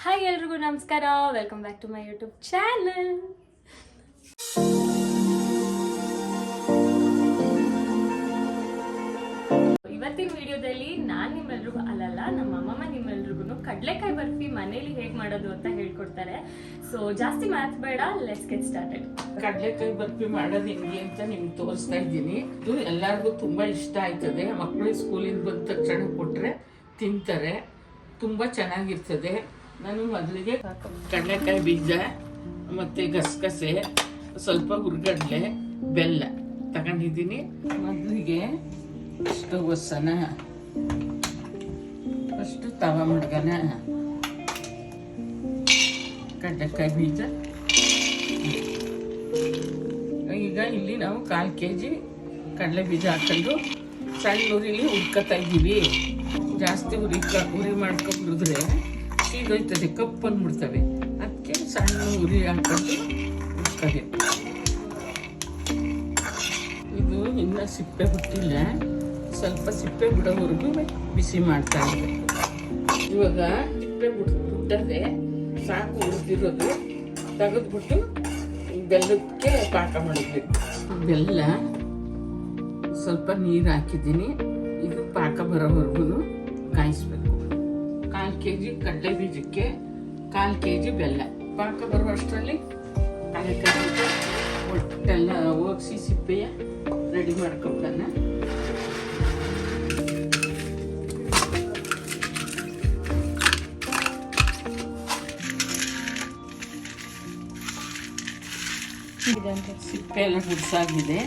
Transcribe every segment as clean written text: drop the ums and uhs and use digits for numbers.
Hi ಎಲ್ರಿಗೂ ನಮಸ್ಕಾರ, welcome back to my YouTube channel. ಇವತ್ತಿನ ವಿಡಿಯೋದಲ್ಲಿ ನಾನು ನಿಮ್ಮೆಲ್ರಿಗೂ ನಮ್ಮ ಅಮ್ಮಮ್ಮ ನಿಮ್ಮೆಲ್ರಿಗೂ ಕಡಲೆಕಾಯಿ ಬರ್ಫಿ ಮನೇಲಿ ಹೇಗೆ ಮಾಡೋದು ಅಂತ ಹೇಳ್ಕೊಡ್ತಾರೆ. ಸೊ ಜಾಸ್ತಿ ಮಾತ್ ಬೇಡ, ಲೆಟ್ಸ್ ಗೆಟ್ ಸ್ಟಾರ್ಟೆಡ್. ಕಡಲೆಕಾಯಿ ಬರ್ಫಿ ಮಾಡೋದು ಹೆಂಗೆ ಅಂತ ನಿಮ್ಗೆ ತೋರಿಸ್ತಾ ಇದ್ದೀನಿ. ಇದು ಎಲ್ಲರಿಗೂ ತುಂಬಾ ಇಷ್ಟ ಆಯ್ತದೆ. ಮಕ್ಕಳು ಸ್ಕೂಲಿಂದ ಬಂದ ತಕ್ಷಣ ಕೊಟ್ರೆ ತಿಂತಾರೆ, ತುಂಬಾ ಚೆನ್ನಾಗಿರ್ತದೆ. ನಾನು ಮೊದಲಿಗೆ ಕಡಲೆಕಾಯಿ ಬೀಜ ಮತ್ತು ಗಸಗಸೆ, ಸ್ವಲ್ಪ ಹುರ್ಗಡ್ಲೆ, ಬೆಲ್ಲ ತಗೊಂಡಿದ್ದೀನಿ. ಮೊದಲಿಗೆ ಸ್ಟವ್ ಒಸನ, ಫಸ್ಟು ತವ ಮಡ್ಗನ, ಕಡಲೆಕಾಯಿ ಬೀಜ. ಈಗ ಇಲ್ಲಿ ನಾವು 1/4 kg ಕಡಲೆ ಬೀಜ ಹಾಕೊಂಡು ಸಣ್ಣ ಉರಿಲಿ ಹುರ್ಕೊತಾ ಇದ್ದೀವಿ. ಜಾಸ್ತಿ ಉರಿ ಮಾಡ್ಕೊಂಡ್ರೆ ಸೀದೋಯ್ತದೆ, ಕಪ್ಪು ಅಂದ್ಬಿಡ್ತವೆ. ಅದಕ್ಕೆ ಸಣ್ಣ ಉರಿ ಹಾಕೊಂಡು ಹುರ್ಕೋಬೇಕು. ಇದು ಇನ್ನೂ ಸಿಪ್ಪೆ ಬಿಟ್ಟಿಲ್ಲ, ಸ್ವಲ್ಪ ಸಿಪ್ಪೆ ಬಿಡೋವರೆಗೂ ಬಿಸಿ ಮಾಡ್ತಾ ಇರಬೇಕು. ಇವಾಗ ಸಿಪ್ಪೆ ಬಿಟ್ಟದೆ ಸಾಕು, ಉಳಿದಿರೋದು ತೆಗೆದ್ಬಿಟ್ಟು ಬೆಲ್ಲಕ್ಕೆ ಪಾಕ ಮಾಡಬೇಕು. ಬೆಲ್ಲ ಸ್ವಲ್ಪ ನೀರು ಹಾಕಿದ್ದೀನಿ. ಇದು ಪಾಕ ಬರೋವರೆಗೂ ಕಾಯಿಸ್ಬೇಕು. 1/4 kg ಕಡಲೆ ಬೀಜಕ್ಕೆ 1/4 kg ಬೆಲ್ಲ. ಪಾಕ ಬರುವಷ್ಟರಲ್ಲಿ ಕಡಲೆಕಾಯಿ ಬೀಜ ಒಟ್ಟೆಲ್ಲ ಹೋಗಿಸಿ ಸಿಪ್ಪೆಯ ರೆಡಿ ಮಾಡ್ಕೊಳ್ಳೋಣ. ಸಿಪ್ಪೆ ಎಲ್ಲ ಗುಡ್ಸಾಗಿದೆ.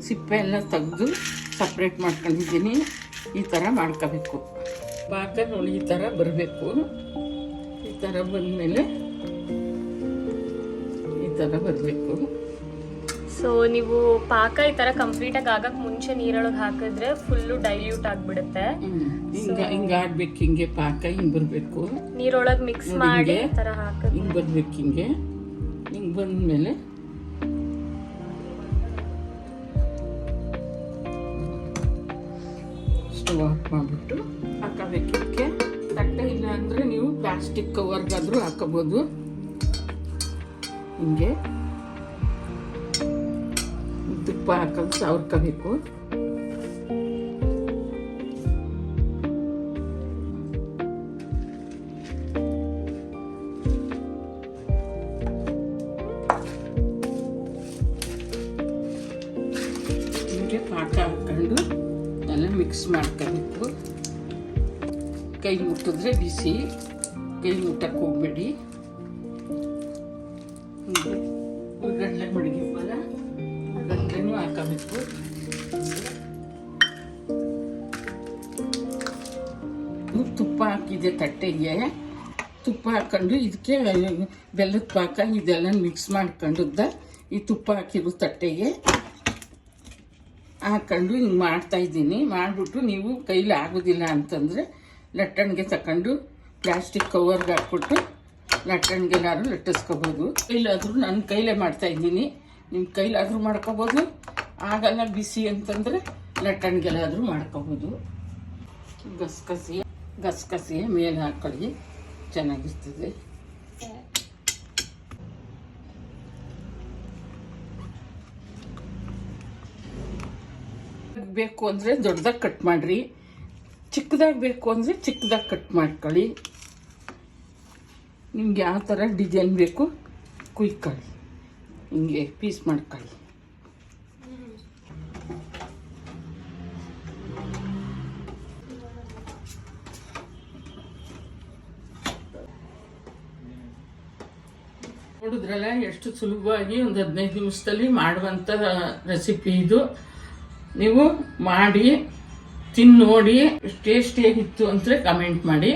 ಸಿಪ್ಪೆ ಎಲ್ಲ ತೆಗೆದು ಸಪ್ರೇಟ್ ಮಾಡ್ಕೊಂಡಿದ್ದೀನಿ. ಈ ಥರ ಮಾಡ್ಕೋಬೇಕು. ಪಾಕ ನೋಡಿ ಈ ಥರ ಬರಬೇಕು. ಈ ಥರ ಬಂದಮೇಲೆ ಈ ಥರ ಬರಬೇಕು. ಸೊ ನೀವು ಪಾಕ ಈ ತರ ಕಂಪ್ಲೀಟ್ ಆಗಕ್ಕೆ ಮುಂಚೆ ನೀರೊಳಗೆ ಹಾಕಿದ್ರೆ ಫುಲ್ಲು ಡೈಲ್ಯೂಟ್ ಆಗಿಬಿಡುತ್ತೆ. ಹಿಂಗೆ ಆಡ್ಬೇಕು. ಹಿಂಗೆ ಪಾಕ ಹಿಂಗೆ ಬರಬೇಕು. ನೀರೊಳಗೆ ಮಿಕ್ಸ್ ಮಾಡಿ ಈ ಥರ ಹಾಕಿದ್ರೆ ಹಿಂಗೆ ಬರ್ಬೇಕು. ಹಿಂಗೆ ಬಂದಮೇಲೆ ಸ್ಟವ್ ಆಫ್ ಮಾಡಿಬಿಟ್ಟು ಹಾಕಬೇಕಿಕ್ಕೆ. ತಟ್ಟೆ ಇಲ್ಲ ಅಂದರೆ ನೀವು ಪ್ಲಾಸ್ಟಿಕ್ ಕವರ್ಗಾದರೂ ಹಾಕೋಬೋದು. ಹಿಂಗೆ ತುಪ್ಪ ಹಾಕೋದು ಸವರ್ಕೋಬೇಕು. ಹಿಂಗೆ ಪಾಕ ಹಾಕೊಂಡು ಎಲ್ಲ ಮಿಕ್ಸ್ ಮಾಡ್ಕೋಬೇಕು. ಕೈ ಮುಟ್ಟಿದ್ರೆ ಬಿಸಿ, ಕೈ ಮುಟ್ಟಕ್ಕೆ ಹೋಗ್ಬೇಡಿ. ಹುರ್ಗಡ್ಲೆ ಮಡಗಿವಲ್ಲ, ಹುರ್ಗಡ್ಲೆನೂ ಹಾಕಬೇಕು. ತುಪ್ಪ ಹಾಕಿದೆ ತಟ್ಟೆಗೆ. ತುಪ್ಪ ಹಾಕೊಂಡು ಇದಕ್ಕೆ ಬೆಲ್ಲದ ಪಾಕ ಇದೆಲ್ಲ ಮಿಕ್ಸ್ ಮಾಡ್ಕೊಂಡದ್ದ ಈ ತುಪ್ಪ ಹಾಕಿರೋ ತಟ್ಟೆಗೆ ಹಾಕೊಂಡು ಹಿಂಗೆ ಮಾಡ್ತಾಯಿದ್ದೀನಿ. ಮಾಡಿಬಿಟ್ಟು ನೀವು ಕೈಲಿ ಆಗೋದಿಲ್ಲ ಅಂತಂದರೆ ಲಟ್ಟಣಿಗೆ ತಗೊಂಡು ಪ್ಲಾಸ್ಟಿಕ್ ಕವರ್ಗೆ ಹಾಕ್ಬಿಟ್ಟು ಲಟ್ಟಣಿಗೆಲ್ಲಾದ್ರೂ ಲಟ್ಟಿಸ್ಕೋಬೋದು. ಕೈಲಾದರೂ ನನ್ನ ಕೈಲೇ ಮಾಡ್ತಾಯಿದ್ದೀನಿ. ನಿಮ್ಮ ಕೈಲಾದರೂ ಮಾಡ್ಕೋಬೋದು. ಆಗಲ್ಲ ಬಿಸಿ ಅಂತಂದರೆ ಲಟ್ಟಣಿಗೆಲ್ಲಾದರೂ ಮಾಡ್ಕೋಬೋದು. ಗಸಗಸೆ ಮೇಲೆ ಹಾಕೊಳ್ಳಿ, ಚೆನ್ನಾಗಿರ್ತದೆ. ಬೇಕು ಅಂದರೆ ದೊಡ್ಡದಾಗಿ ಕಟ್ ಮಾಡಿರಿ, ಚಿಕ್ಕದಾಗಿ ಬೇಕು ಅಂದರೆ ಚಿಕ್ಕದಾಗಿ ಕಟ್ ಮಾಡ್ಕೊಳ್ಳಿ. ನಿಮ್ಗೆ ಯಾವ ಥರ ಡಿಸೈನ್ ಬೇಕು ಕುಯ್ಕೊಳ್ಳಿ, ಹಿಂಗೆ ಪೀಸ್ ಮಾಡ್ಕೊಳ್ಳಿ. ನೋಡಿದ್ರಲ್ಲ ಎಷ್ಟು ಸುಲಭವಾಗಿ ಒಂದು 15 ನಿಮಿಷದಲ್ಲಿ ಮಾಡುವಂಥ ರೆಸಿಪಿ ಇದು. ನೀವು ಮಾಡಿ ತಿಂದು ನೋಡಿ ಟೇಸ್ಟ್ ಹೇಗಿತ್ತು ಅಂತ ಕಮೆಂಟ್ ಮಾಡಿ.